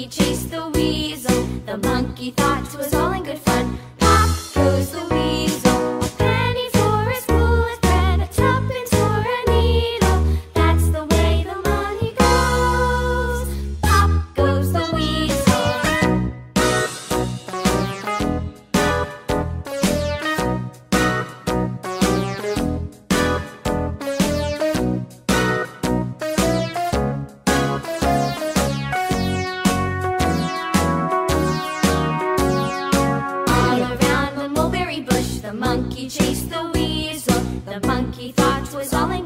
monkey chased the weasel. The monkey thought 'twas all in good fun. Pop goes the weasel. A penny for a spool of thread, a tuppence for a needle. That's the way the money goes. Pop goes the weasel. The monkey chased the weasel. The monkey thought 'twas all in